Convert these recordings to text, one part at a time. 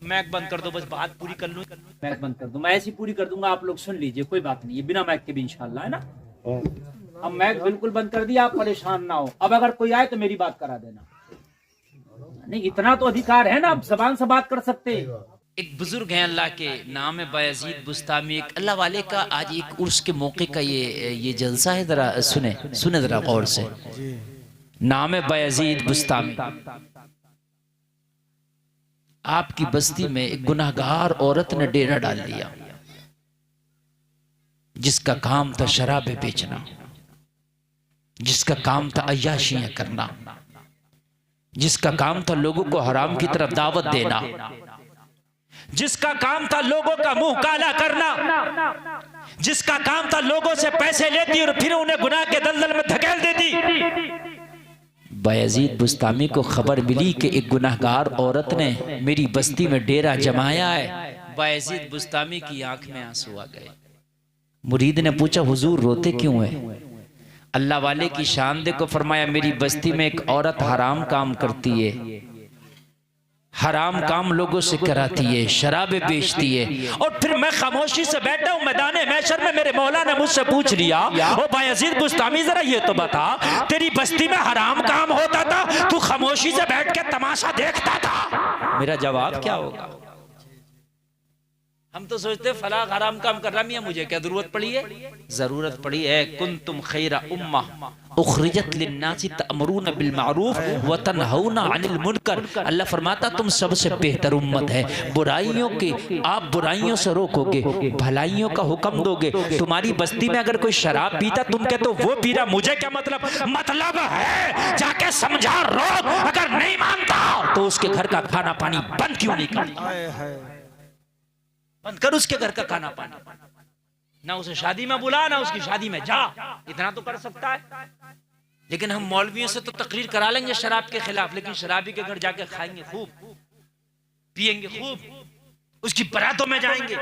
Mac बंद कर दो, बस बात पूरी कर लूं। मैक बंद कर दूं, मैं ऐसी पूरी कर दूंगा, आप लोग सुन लीजिए, कोई बात नहीं, ये बिना मैक के भी इंशाल्लाह, है ना। अब मैक बिल्कुल बंद कर दिया, आप परेशान ना हो। अब अगर कोई आए तो मेरी बात करा देना, नहीं इतना तो अधिकार है ना, आप जबान से बात कर सकते हैं। एक बुजुर्ग हैं अल्लाह के, नाम है बायजीद बुस्तामी, एक अल्लाह वाले का आज एक उर्स के मौके का ये जलसा है, जरा सुने जरा गौर से। नाम है बायजीद बुस्तामी। आपकी बस्ती में एक गुनाहगार औरत ने डेरा डाल लिया, जिसका काम था शराबे बेचना, जिसका काम था अय्याशियां करना, जिसका काम था लोगों को हराम की तरफ दावत देना, जिसका काम था लोगों का मुंह काला करना, जिसका काम था लोगों से पैसे लेती और फिर उन्हें गुनाह के दलदल में धकेल देती। बायजीद बुस्तामी को खबर मिली कि एक गुनाहगार औरत ने मेरी बस्ती में डेरा जमाया है। बायजीद बुस्तामी की आंख में आंसू आ गए। मुरीद ने पूछा, हुजूर रोते क्यों है? अल्लाह वाले की शान देखो, फरमाया मेरी बस्ती में एक औरत हराम काम करती है, हराम काम लोगों से कराती है, शराबे बेचती है, और फिर मैं खामोशी से बैठा हूं मैदाने महशर में, मेरे मौला ने मुझसे पूछ लिया, ओ बायजीद बुस्तामी जरा ये तो बता, तेरी बस्ती में हराम काम होता था, तू खामोशी से बैठ के तमाशा देखता था? मेरा जवाब क्या होगा? हम तो सोचते फलां हराम काम कर रहा, मियां मुझे क्या जरूरत पड़ी है? जरूरत पड़ी है। कुंतुम खैरा उम्मा उखरिजत लिन्नासी तअमरून बिल मारूफ व तनहौना अनिल मुनकर। अल्लाह फरमाता तुम सबसे बेहतर उम्मत है, बुराइयों के आप बुराइयों से रोकोगे, भलाइयों का हुक्म दोगे। तुम्हारी बस्ती में अगर कोई शराब पीता, तुम कहते हो वो पी रहा, मुझे क्या मतलब? मतलब है जाके समझा, रोक, अगर नहीं मानता तो उसके घर का खाना पानी बंद क्यों नहीं करता? बंद कर उसके घर का खाना पानी, ना उसे शादी में बुला, ना उसकी शादी में जा, इतना तो कर सकता है। लेकिन हम मौलवियों से तो तकरीर करा लेंगे शराब के खिलाफ, लेकिन शराबी के घर जाके खाएंगे खूब, पिएंगे खूब, उसकी बारातों में जाएंगे,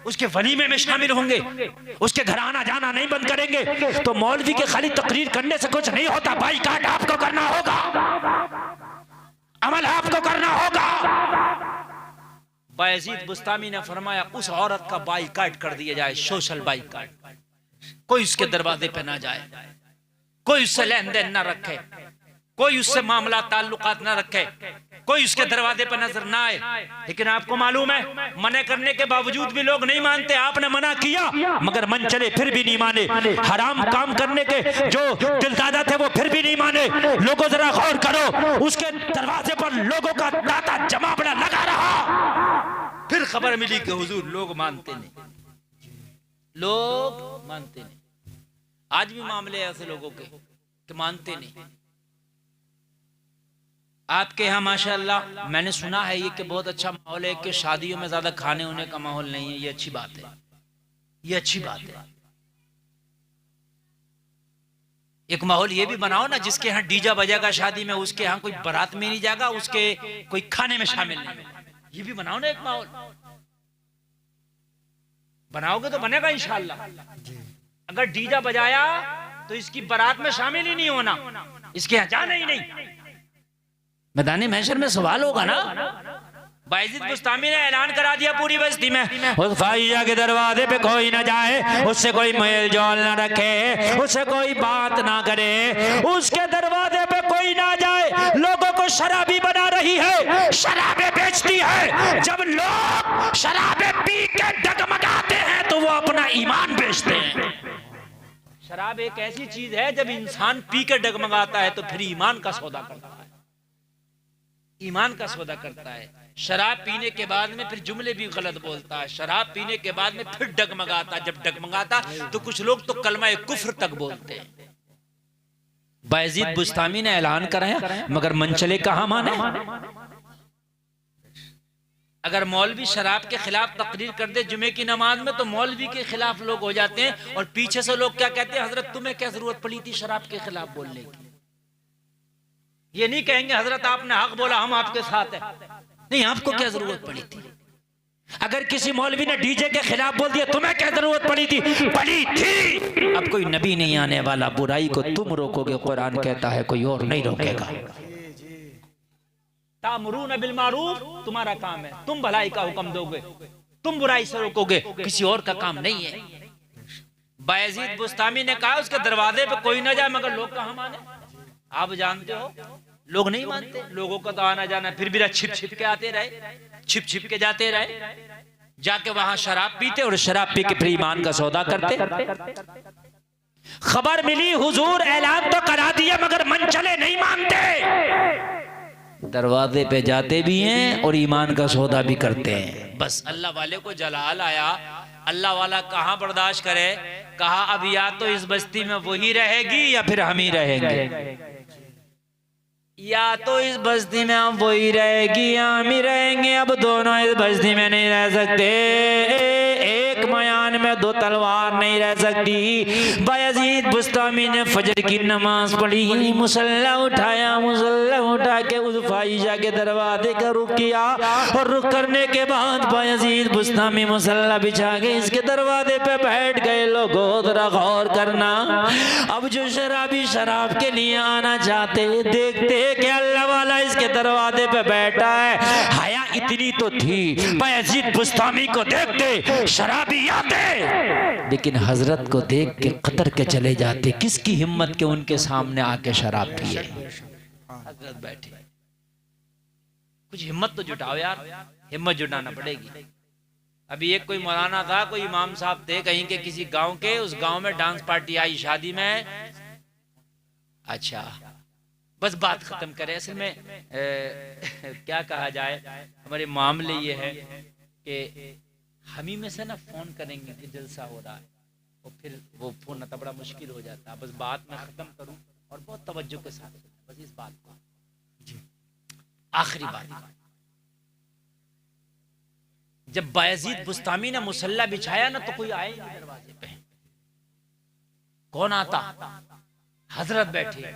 उसके वलीमे में शामिल होंगे, उसके घर आना जाना नहीं बंद करेंगे। तो मौलवी के खाली तकरीर करने से कुछ नहीं होता, बाईकाट आपको करना होगा, अमल आपको करना होगा। बायजीद बुस्तामी ने फरमाया उस औरत का बाईकाट कर दिया जाए, सोशल बाईकाट, कोई उसके दरवाजे पे ना जाए, कोई उससे लेन देन ना रखे, कोई उससे मामला ताल्लुकात ना रखे, कोई उसके दरवाजे पे नजर ना आए। लेकिन आपको मालूम है, मना करने के बावजूद भी लोग नहीं मानते। आपने मना किया मगर मन चले फिर भी नहीं माने। हराम काम करने के जो दिलदादा थे वो फिर भी नहीं माने। लोगों जरा गौर करो, उसके दरवाजे पर लोगों का तांता जमावड़ा लगा रहा। फिर खबर मिली कि हुजूर लोग मानते नहीं, लोग मानते नहीं। आज भी मामले ऐसे लोगों के कि मानते नहीं। आपके यहाँ माशाअल्लाह मैंने सुना है ये कि बहुत अच्छा माहौल है, कि शादियों में ज्यादा खाने होने का माहौल नहीं है। ये अच्छी बात है, ये अच्छी बात है। एक माहौल ये भी बनाओ ना, जिसके यहाँ डीजा बजेगा शादी में, उसके यहाँ कोई बारात में नहीं जाएगा, उसके कोई खाने में शामिल नहीं, ये भी बनाओ ना एक माहौल। बनाओगे तो बनेगा इंशाअल्लाह। अगर डीजा बजाया तो इसकी बारात में शामिल ही नहीं होना, इसके यहाँ जाना ही नहीं। मैदाने महशर में सवाल होगा ना। बायजीद बुस्तामी ने ऐलान करा दिया पूरी बस्ती में, उस फाहिशा के दरवाजे पे कोई ना जाए, उससे कोई मेल जोल ना रखे, उससे कोई बात ना करे, उसके दरवाजे पे कोई ना जाए। लोगों को शराबी बना रही है, शराबे बेचती है। जब लोग शराबे पी के डगमगाते हैं तो वो अपना ईमान बेचते हैं। शराब एक ऐसी चीज है, जब इंसान पी के डगमगाता है तो फिर ईमान का सौदा करता है, ईमान का सौदा करता है। शराब पीने के बाद में फिर जुमले भी गलत बोलता है, शराब पीने के बाद में फिर डगमगाता, जब डगमगाता तो कुछ लोग तो कलमा कुफ्र तक बोलते हैं। बायजीद बुस्तामी ने ऐलान कराया मगर मनचले कहां माने। अगर मौलवी शराब के खिलाफ तकरीर कर दे जुमे की नमाज में, तो मौलवी के खिलाफ लोग हो जाते हैं, और पीछे से लोग क्या कहते हैं, हजरत तुम्हें क्या जरूरत पड़ी थी शराब के खिलाफ बोलने की। ये नहीं कहेंगे हजरत आपने हक बोला, हम आपके साथ हैं। नहीं, आपको क्या जरूरत पड़ी थी? अगर किसी मौलवी ने डीजे के खिलाफ बोल दिया, तुम्हें क्या जरूरत पड़ी थी? पड़ी थी। अब कोई नबी नहीं आने वाला, बुराई को तुम रोकोगे, कुरान कहता है कोई और नहीं रोकेगा। تامرون بالمعروف تمہارا کام ہے، تم بھلائی کا حکم دو گے، تم برائی سے روکو گے، کسی اور کا کام نہیں ہے۔ بایزید بستامی نے کہا اس کے دروازے پہ کوئی نہ جائے مگر لوگ کہاں مانے؟ آپ جانتے ہو لوگ نہیں مانتے، لوگوں کا تو آنا جانا، پھر بھی چھپ چھپ کے آتے رہے، چھپ چھپ کے جاتے رہے، جا کے وہاں شراب پیتے اور شراب پی کے پھر ایمان کا سودا کرتے۔ خبر ملی حضور اعلان تو کرا دیا مگر من چلے نہیں مانتے، دروازے پہ جاتے بھی ہیں اور ایمان کا سودا بھی کرتے ہیں۔ بس اللہ والے کو جلال آیا، اللہ والا کہاں برداشت کرے، کہا اب یا تو اس بستی میں وہی رہے گی یا پھر ہم ہی رہیں گے، یا تو اس بستی میں ہم وہی رہے گی یا ہم ہی رہیں گے، اب دونوں اس بستی میں نہیں رہ سکتے، ایک میان میں دو تلوار نہیں رہ سکتی۔ بایزید بستامی نے فجر کی نماز پڑھی، مصلی اٹھایا، مصلی اٹھا کے اس فاحشہ کے دروازے کا رخ کیا، اور رخ کرنے کے بعد بایزید بستامی مصلی بچھا کے اس کے دروازے پہ بیٹھ گئے۔ لوگوں ذرا غور کرنا، اب جو شرابی شراب کے لیے آنا چاہتے دیکھتے کہ اللہ والا اس کے دروازے پہ بیٹھا ہے، حیا اتنی تو تھی، بایزید بستامی کو دیکھتے شرابی آتے، لیکن حضرت کو دیکھ کے قطر کے چلے جاتے۔ کس کی ہمت کہ ان کے سامنے آ کے شراب پیے؟ حضرت بیٹھے، کچھ ہمت تو جٹاؤ یار، ہمت جٹانا پڑے گی۔ ابھی ایک کوئی مولانا تھا، کوئی امام صاحب تھے کہیں کے کسی گاؤں کے، اس گاؤں میں ڈانس پارٹی آئی شادی میں، اچھا بس بات ختم کرے، اصل میں کیا کہا جائے، ہمارے معاملے یہ ہے کہ ہم ہی میں سے نا فون کریں گے کہ جلسہ ہو رہا ہے، اور پھر وہ فون نہ بڑا مشکل ہو جاتا ہے۔ بس بات میں ختم کروں اور بہت توجہ کے ساتھ بس اس بات کو، آخری بات، جب بایزید بستامی نے مصلی بچھایا نا تو کوئی آئے نہیں دروازے پہ، کون آتا؟ حضرت بیٹھے،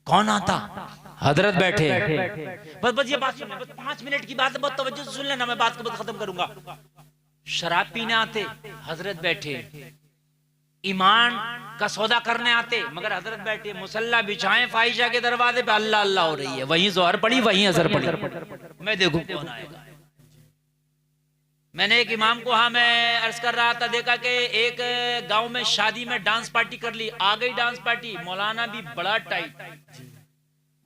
کون آتا؟ حضرت بیٹھے۔ بس یہ بات سنیں، بس 5 منٹ کی بات ہے، بہت توجہ سے سن لینا، میں بات کو بہت ختم کروں گا۔ شراب پینے آتے، حضرت بیٹھے، ایمان کا سودا کرنے آتے مگر حضرت بیٹھے، مصلی بچھائیں فاحشہ کے دروازے پہ، اللہ اللہ ہو رہی ہے، وہیں ظہر پڑی وہیں عصر پڑی، میں دیکھوں کون آئے گا۔ میں نے ایک امام کو، ہاں میں عرض کر رہا تھا، دیکھا کہ ایک گاؤں میں شادی میں ڈانس پارٹی کر لی، آ گئی ڈانس پارٹی، مولانا بھی بڑا ٹائٹ،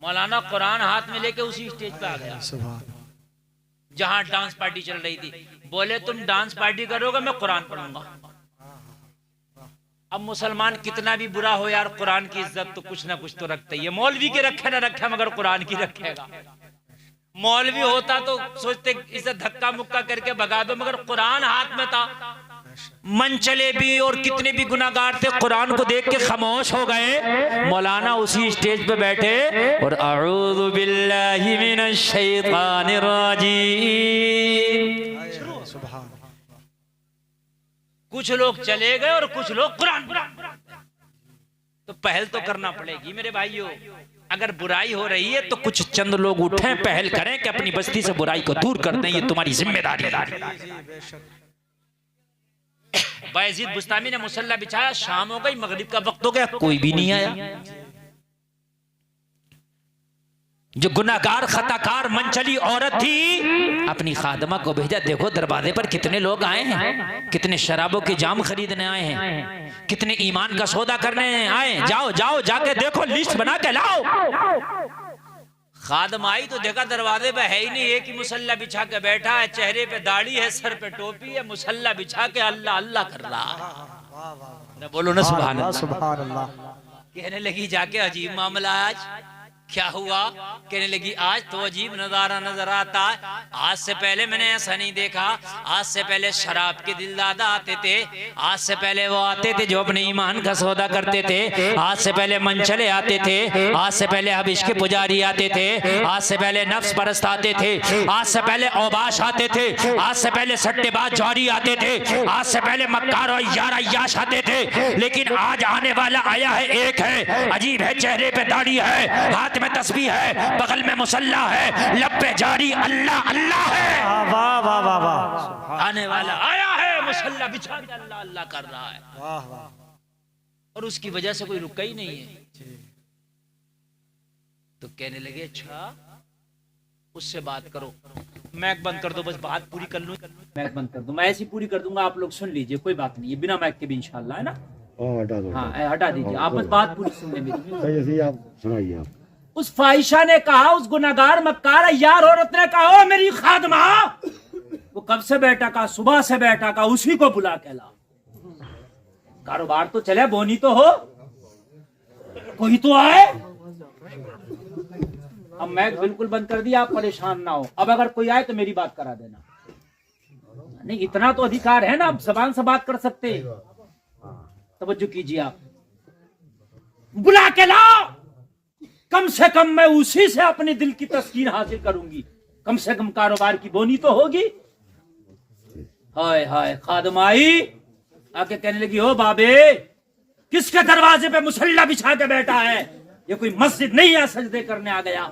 مولانا قرآن ہاتھ میں لے کے اسی اسٹیج پہ آ گیا جہاں ڈانس پارٹی چل رہی تھی، بولے تم ڈانس پارٹی کرو گے میں قرآن پڑھوں گا۔ اب مسلمان کتنا بھی برا ہو یار، قرآن کی عزت تو کچھ نہ کچھ تو رکھتا ہی ہے، مولوی کے رکھے نہ رکھے مگر قرآن کی رکھے گا۔ مولوی ہوتا تو سوچتے اسے دھکا مکا کر کے بگا دو، مگر قرآن ہاتھ میں تھا، من چلے بھی اور کتنے بھی گناہگار تھے قرآن کو دیکھ کے خاموش ہو گئے۔ مولانا اسی اسٹیج پہ بیٹھے اور اعوذ باللہ من الشیطان الرجیم، کچھ لوگ چلے گئے اور کچھ لوگ قرآن، تو پہل تو کرنا پڑے گی میرے بھائیوں، اگر برائی ہو رہی ہے تو کچھ چند لوگ اٹھیں، پہل کریں کہ اپنی بستی سے برائی کو دور کر دیں، یہ تمہاری ذمہ داری ہے۔ بایزید بستامی نے مصلی بچھایا، شام ہو گئی، مغرب کا وقت ہو گیا، کوئی بھی نہیں آیا۔ جو گناہگار خطاکار منچلی عورت تھی اپنی خادمہ کو بھیجا، دیکھو دروازے پر کتنے لوگ آئے ہیں، کتنے شرابوں کے جام خریدنے آئے ہیں، کتنے ایمان کا سودا کرنے آئے، جاؤ جاؤ جا کے دیکھو، لسٹ بنا کے لاؤ۔ خادم آئی تو دیکھا دروازے پہ ہے ہی نہیں، ایک ہی مصلی بچھا کے بیٹھا ہے، چہرے پہ داڑھی ہے، سر پہ ٹوپی ہے، مصلی بچھا کے اللہ اللہ کر رہا ہے۔ بولو نا سبحان اللہ۔ کہنے لگی جا کے عجیب معاملہ آج کیا ہوا؟ کہنے لگی آج تو عجیب نظارہ نظر آتا ہے، آج سے پہلے میں نے ایسا نہیں دیکھا، آج سے پہلے شراب کے دل دادا آتے تھے، آج سے پہلے وہ آتے تھے جو اپنے ایمان کا سودا کرتے تھے، آج سے پہلے منچلے آتے تھے، آج سے پہلے حبش کے پجاری آتے تھے، آج سے پہلے نفس پرست آتے تھے، آج سے پہلے اوباش آتے تھے، آج سے پہلے سٹے باز جواری آتے تھے، آج سے پہلے مکار و عیاش آتے تھے، لیکن آج آنے والا آیا ہے ایک ہے، عجیب ہے، چہرے پہ داڑھی ہے، ہاتھ میں تسبیح ہے، بغل میں مصلی ہے، لب پہ جاری اللہ اللہ ہے۔ واہ واہ واہ واہ، آنے والا آیا ہے، مصلی بچھا کے اللہ اللہ کر رہا ہے، اور اس کی وجہ سے کوئی رکا ہی نہیں ہے۔ تو کہنے لگے اچھا اس سے بات کرو. میک بند کر دو, بس بات پوری کر لوں. میک بند کر دوں, میں ایسی پوری کر دوں گا, آپ لوگ سن لیجئے, کوئی بات نہیں, یہ بنا میک کے بھی انشاءاللہ, ہے نا. ہاں ہٹا دیجئے, آپ بس بات پوری سن لیں میری. آپ سنائیے. آپ اس فاحشہ نے کہا, اس گناہگار مکار عیار عورت نے کہا, او میری خادمہ, وہ کب سے بیٹھا کا, صبح سے بیٹھا کا, اسی کو بلا کے لا. کاروبار تو چلے, بونی تو ہو, کوئی تو آئے. اب میں بالکل بند کر دیا, آپ پریشان نہ ہو. اب اگر کوئی آئے تو میری بات کرا دینا. نہیں اتنا تو ادھیکار ہے نا, اب زبان سے بات کر سکتے. توجہ کیجیے, آپ بلا کے لا. کم سے کم میں اسی سے اپنے دل کی تسکین حاصل کروں گی, کم سے کم کاروبار کی بونی تو ہوگی. ہائے ہائے, خادم آئی, آ کے کہنے لگی, ہو بابے, کس کے دروازے پہ مسلح بچھا کے بیٹھا ہے؟ یہ کوئی مسجد نہیں ہے سجدے کرنے آ گیا,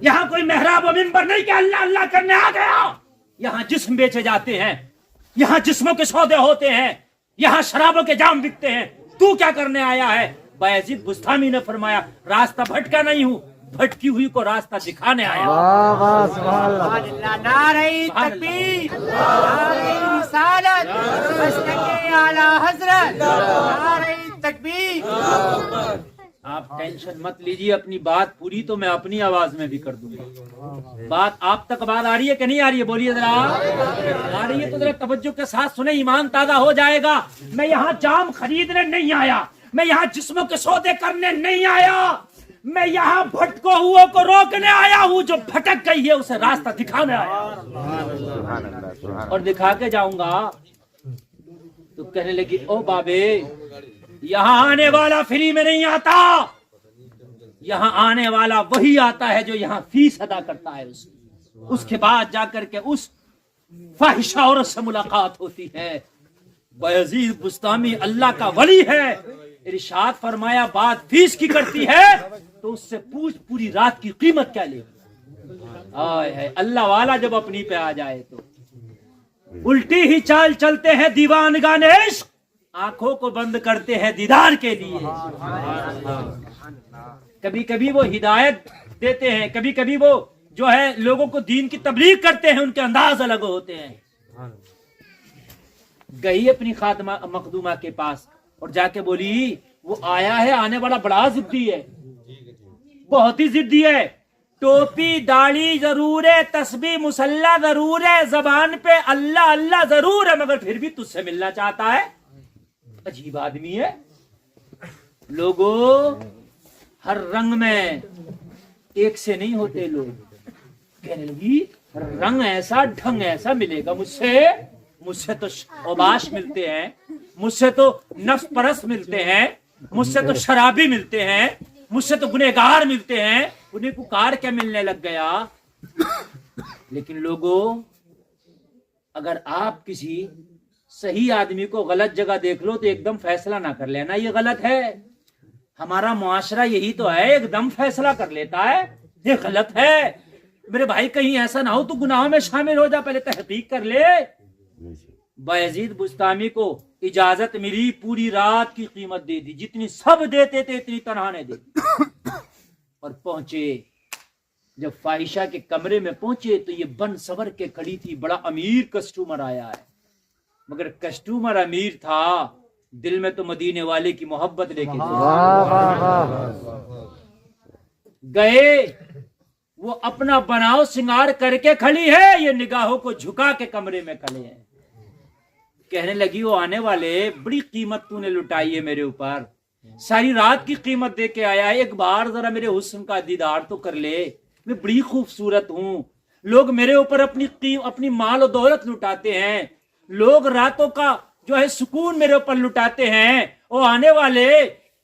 یہاں کوئی محراب و منبر نہیں کہ اللہ اللہ کرنے آ گیا. یہاں جسم بیچے جاتے ہیں, یہاں جسموں کے سودے ہوتے ہیں, یہاں شرابوں کے جام بکتے ہیں, تو کیا کرنے آیا ہے؟ بایزید بستامی نے فرمایا, راستہ بھٹکا نہیں ہوں, بھٹکی ہوئی کو راستہ دکھانے آیا. نعرہ تکبیر, نعرہ رسالت, مسلک اعلی حضرت, نعرہ تکبیر. آپ ٹینشن مت لیجیے, اپنی بات پوری تو میں اپنی آواز میں بھی کر دوں گا. بات آپ تک بات آ رہی ہے کہ نہیں آ رہی ہے؟ بولیے ذرا. آ رہی ہے تو ذرا توجہ کے ساتھ سنیں, ایمان تازہ ہو جائے گا. میں یہاں جام خریدنے نہیں آیا, میں یہاں جسموں کے سودے کرنے نہیں آیا, میں یہاں بھٹکو ہوا کو روکنے آیا ہوں. جو بھٹک گئی ہے اسے راستہ دکھانے آیا, اور دکھا کے جاؤں گا. تو کہنے لگی, او بابے, یہاں آنے والا فری میں نہیں آتا, یہاں آنے والا وہی آتا ہے جو یہاں فیس ادا کرتا ہے. اس کے بعد جا کر کے اس فاحشہ عورت سے ملاقات ہوتی ہے. بایزید بستامی اللہ کا ولی ہے, ارشاد فرمایا, بات فیس کی کرتی ہے تو اس سے پوچھ پوری رات کی قیمت کیا لے. اللہ والا جب اپنی پہ آ جائے تو الٹی ہی چال چلتے ہیں دیوانگان عشق, آنکھوں کو بند کرتے ہیں دیدار کے لیے. کبھی کبھی وہ ہدایت دیتے ہیں, کبھی کبھی وہ جو ہے لوگوں کو دین کی تبلیغ کرتے ہیں, ان کے انداز الگ ہوتے ہیں. گئی اپنی خادمہ مخدومہ کے پاس اور جا کے بولی, وہ آیا ہے, آنے والا بڑا ضدی ہے, بہت ہی ضدی ہے. ٹوپی داڑھی ضرور ہے, تسبیح مسلح ضرور ہے, زبان پہ اللہ اللہ ضرور ہے, مگر پھر بھی تجھ سے ملنا چاہتا ہے. عجیب آدمی ہے. لوگوں, ہر رنگ میں ایک سے نہیں ہوتے لوگ. کہنے لگی, رنگ ایسا ڈھنگ ایسا ملے گا مجھ سے تو اوباش ملتے ہیں, مجھ سے تو نفس پرست ملتے ہیں, مجھ سے تو شرابی ملتے ہیں, مجھ سے تو گنہگار ملتے ہیں. انہیں پکار کیا ملنے لگ گیا. لیکن لوگوں, اگر آپ کسی صحیح آدمی کو غلط جگہ دیکھ لو تو ایک دم فیصلہ نہ کر لینا یہ غلط ہے. ہمارا معاشرہ یہی تو ہے, ایک دم فیصلہ کر لیتا ہے یہ غلط ہے. میرے بھائی کہیں ایسا نہ ہو تو گناہوں میں شامل ہو جا, پہلے تحقیق کر لے. بایزید بستامی کو اجازت ملی, پوری رات کی قیمت دے دی, جتنی سب دیتے تھے اتنی تنہا نے دے دی. اور پہنچے, جب فاحشہ کے کمرے میں پہنچے تو یہ بن سور کے کھڑی تھی. بڑا امیر کسٹمر آیا ہے, مگر کسٹمر امیر تھا, دل میں تو مدینے والے کی محبت لے کے گئے. وہ اپنا بناؤ سنگار کر کے کھڑی ہے, یہ نگاہوں کو جھکا کے کمرے میں کھڑے ہیں. کہنے لگی, وہ آنے والے, بڑی قیمت تو نے لٹائی ہے میرے اوپر, ساری رات کی قیمت دے کے آیا ہے, ایک بار ذرا میرے حسن کا دیدار تو کر لے. میں بڑی خوبصورت ہوں, لوگ میرے اوپر اپنی مال و دولت لٹاتے ہیں, لوگ راتوں کا جو ہے سکون میرے اوپر لٹاتے ہیں. وہ آنے والے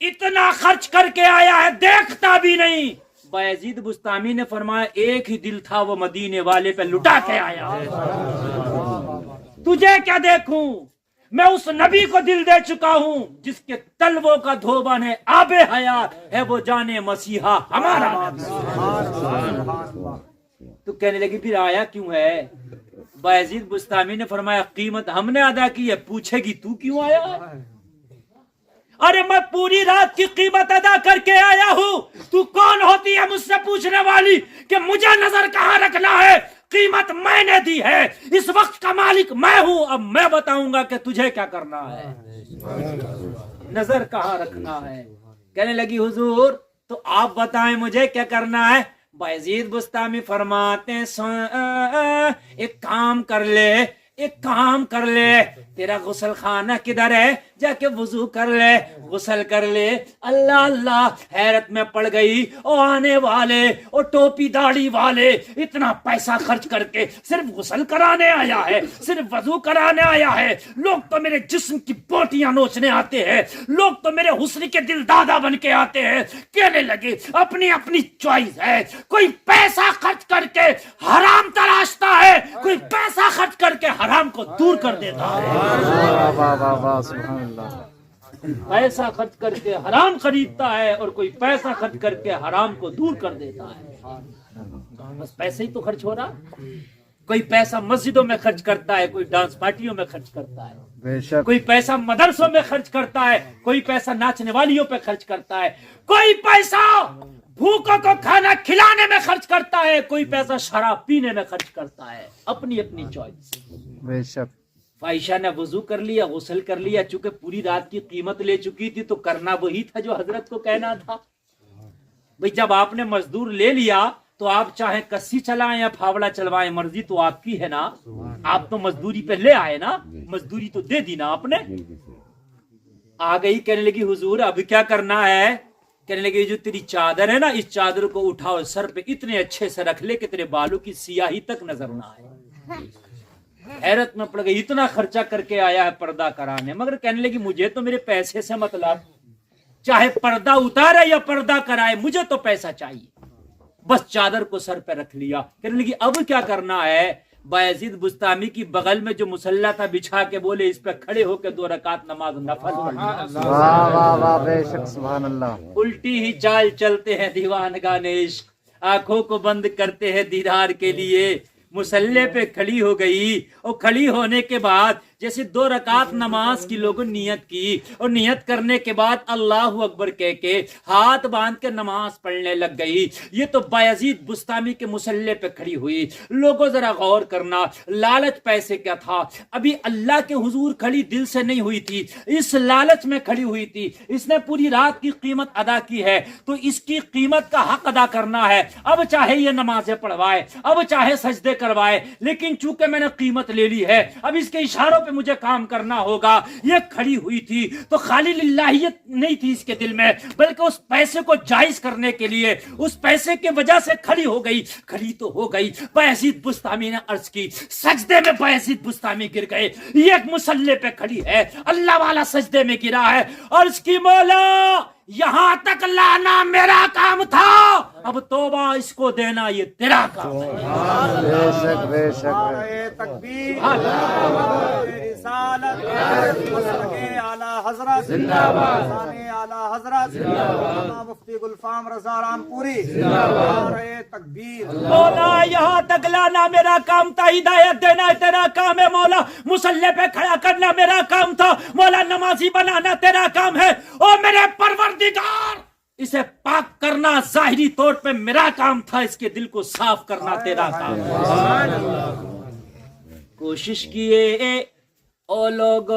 اتنا خرچ کر کے آیا ہے, دیکھتا بھی نہیں. بایزید بستامی نے فرمایا, ایک ہی دل تھا, وہ مدینے والے پہ لٹا کے آیا. تجھے کیا دیکھوں, میں اس نبی کو دل دے چکا ہوں جس کے طلبوں کا دھوبن ہے, آب حیات ہے وہ جانے مسیحا ہمارا. تو کہنے لگی, پھر آیا کیوں ہے؟ بایزید بستامی نے فرمایا, قیمت ہم نے ادا کی ہے, پوچھے گی تو کیوں آیا ہے؟ अरे मैं पूरी रात की कीमत अदा करके आया हूँ, तू कौन होती है मुझसे पूछने वाली कि मुझे नजर कहाँ रखना है? कीमत मैंने दी है, इस वक्त का मालिक मैं हूँ, अब मैं बताऊंगा कि तुझे क्या करना है, नजर कहाँ रखना है। कहने लगी हुजूर तो आप बताएं मुझे क्या करना है। बायजीद बुस्तामी फरमाते हैं एक काम कर ले, एक काम कर ले, तेरा गुसल खाना किधर है, जाके वुजू कर ले, गुसल कर ले। अल्लाह अल्लाह, हैरत में पड़ गई। ओ आने वाले, ओ टोपी दाढ़ी वाले, इतना पैसा खर्च करके सिर्फ गुसल कराने आया है, सिर्फ वजू कराने आया है। लोग तो मेरे जिस्म की बोटियां नोचने आते हैं, लोग तो मेरे हुस्न के दिल दादा बन के आते हैं। कहने लगे अपनी अपनी चॉइस है, कोई पैसा खर्च करके हराम तलाशता है, कोई पैसा खर्च करके हराम को दूर कर देता है। पैसा खर्च करके हराम खरीदता है और कोई पैसा खर्च करके हराम को दूर कर देता है। बस पैसे ही तो खर्च हो रहा। कोई पैसा मस्जिदों में खर्च करता है, कोई डांस पार्टियों में खर्च करता है, कोई पैसा मदरसों में खर्च करता है, कोई पैसा नाचने वालियों पे खर्च करता है, कोई पैसा भूखों को खाना खिलाने में खर्च करता है, कोई पैसा शराब पीने में खर्च करता है। अपनी अपनी चॉइस। बेशक फाइशा ने वजू कर लिया, गुस्ल कर लिया, चूंकि पूरी रात की कीमत ले चुकी थी तो करना वही था जो हजरत को कहना था। भाई जब आपने मजदूर ले लिया तो आप चाहे कस्सी चलाएं या फावड़ा चलवाएं, मर्जी तो आपकी है ना। आप तो मजदूरी पे ले आए ना, मजदूरी तो दे दी ना आपने। आ गई, कहने लगी हुजूर अब क्या करना है। कहने लगी जो तेरी चादर है ना, इस चादर को उठाओ, सर पे इतने अच्छे से रख ले कि तेरे बालों की सियाही तक नजर ना आए। हैरत में पड़ गई, इतना खर्चा करके आया है पर्दा कराने, मगर कहने लगी मुझे तो मेरे पैसे से मतलब, चाहे पर्दा उतारे या पर्दा कराए मुझे तो पैसा चाहिए। बस चादर को सर पे रख लिया। कहने लगी अब क्या करना है। बायजीद बुस्तामी की बगल में जो मुसल्ला था बिछा के बोले इस पे खड़े होकर 2 रकात नमाज नफल पढ़। वाह वाह वाह, बेशक सुभान अल्लाह। उल्टी ही चाल चलते हैं दीवानगाने इश्क, आंखों को बंद करते हैं दीदार के लिए। मुसल्ले पे खड़ी हो गई और खड़ी होने के बाद जैसे 2 रकात नमाज की लोगों नियत की और नियत करने के बाद अल्लाह अकबर कह के हाथ बांध के नमाज पढ़ने लग गई। ये तो बायजीद बुस्तामी के मुसल्ले पे खड़ी हुई। लोगों जरा गौर करना, लालच पैसे का था, अभी अल्लाह के हुजूर खड़ी दिल से नहीं हुई थी, इस लालच में खड़ी हुई थी। इसने पूरी रात की कीमत अदा की है तो इसकी कीमत का हक अदा करना है। अब चाहे ये नमाजें पढ़वाए, अब चाहे सजदे करवाए, लेकिन चूंकि मैंने कीमत ले ली है अब इसके इशारों पे मुझे काम करना होगा। ये खड़ी हुई थी तो खाली लिल्लाहियत नहीं थी इसके दिल में, बल्कि उस पैसे को जायज करने के लिए, उस पैसे के वजह से खड़ी हो गई। खड़ी तो हो गई। बायजीद बुस्तामी ने अर्ज की, सजदे में बायजीद बुस्तामी गिर गए। ये एक मुसल्ले पे खड़ी है, अल्लाह वाला सजदे में गिरा है। अर्ज की मौला यहां तक लाना मेरा काम था, अब तौबा इसको देना ये तेरा काम है। बेशक बेशक। तकबीर, रिसालत, आला हजरत जिंदाबाद, आला हजरत जिंदाबाद, मुफ्ती गुलफाम रजा रामपुरी तकबीर। मौला यहाँ तक लाना मेरा काम था, हिदायत देना तेरा काम है मौला, मुसल्ले पे खड़ा करना मेरा काम था मौला, नमाजी बनाना तेरा काम है। ओ मेरे परवरदिगार, इसे पाक करना जाहिरी तौर पे मेरा काम था, इसके दिल को साफ करना तेरा काम है। कोशिश किए ओ लोग,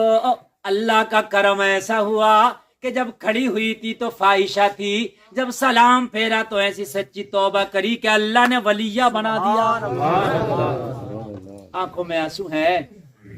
अल्लाह का करम ऐसा हुआ कि जब खड़ी हुई थी तो फाहिशा थी, जब सलाम फेरा तो ऐसी सच्ची तौबा करी कि अल्लाह ने वलिया बना दिया। आंखों में आंसू है।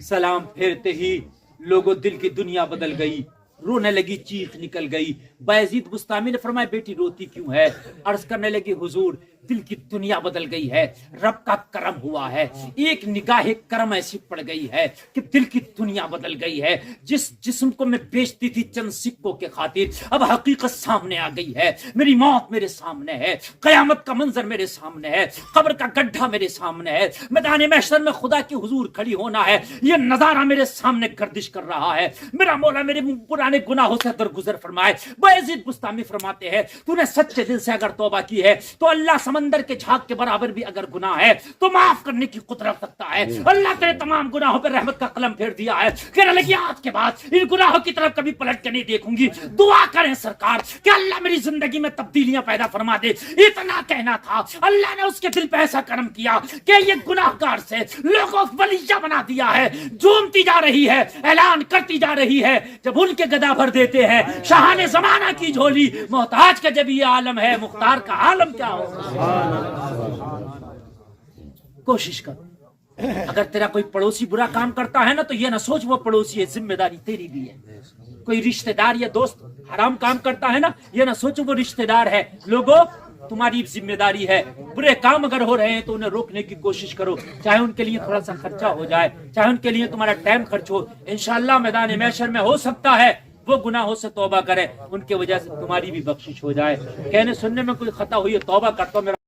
सलाम फेरते ही लोगों दिल की दुनिया बदल गई, रोने लगी, चीख निकल गई। बायजीद बुस्तामी ने फरमाया बेटी रोती क्यों है। अर्ज करने लगी हुजूर दिल की दुनिया बदल गई है, रब का करम हुआ है, एक निगाह करम ऐसी पड़ गई है कि दिल की दुनिया बदल गई है। जिस जिस्म को मैं बेचती थी चंद सिक्कों के खातिर, अब हकीकत सामने आ गई है। मेरी मौत मेरे सामने है, कयामत का मंजर मेरे सामने है, कब्र का गड्ढा मेरे सामने है, मैदान महशर में खुदा की हुजूर खड़ी होना है, ये नजारा मेरे सामने गर्दिश कर रहा है। मेरा मौला मेरे पुराने गुनाहों से दरगुजर फरमाए। बायजीद बुस्तामी फरमाते हैं तूने सच्चे दिल से अगर तौबा की है तो अल्लाह समंदर के झाग के बराबर भी अगर गुनाह है तो माफ करने की कुदरत रखता है। अल्लाह तेरे तमाम गुनाहों पर रहमत का कलम फेर दिया है। कहने लगी आज के बाद इन गुनाहों की तरफ कभी पलट के नहीं देखूंगी। दुआ करें सरकार कि अल्लाह मेरी जिंदगी में तब्दीलियां पैदा फरमा दे। इतना कहना था, अल्लाह ने उसके दिल पे ऐसा करम किया कि ये गुनाहगार से लोगों को वलीजा बना दिया है। झूमती जा रही है, ऐलान करती जा रही है, जब उनके गदा भर देते हैं शाहाने जमाना की झोली, मोहताज का जब ये आलम है, मुख्तार का आलम क्या होगा। कोशिश कर, अगर तेरा कोई पड़ोसी बुरा काम करता है ना तो ये ना सोच वो पड़ोसी है, जिम्मेदारी तेरी भी है। कोई रिश्तेदार या दोस्त हराम काम करता है ना, ये ना सोचो वो रिश्तेदार है। लोगों, तुम्हारी जिम्मेदारी है। बुरे काम अगर हो रहे हैं तो उन्हें रोकने की कोशिश करो, चाहे उनके लिए थोड़ा सा खर्चा हो जाए, चाहे उनके लिए तुम्हारा टाइम खर्च हो। इंशाअल्लाह मैदान महशर में हो सकता है वो गुनाहों से तौबा करे, उनके वजह से तुम्हारी भी बख्शिश हो जाए। कहने सुनने में कोई खता हुई है, तौबा करता हूं, मेरा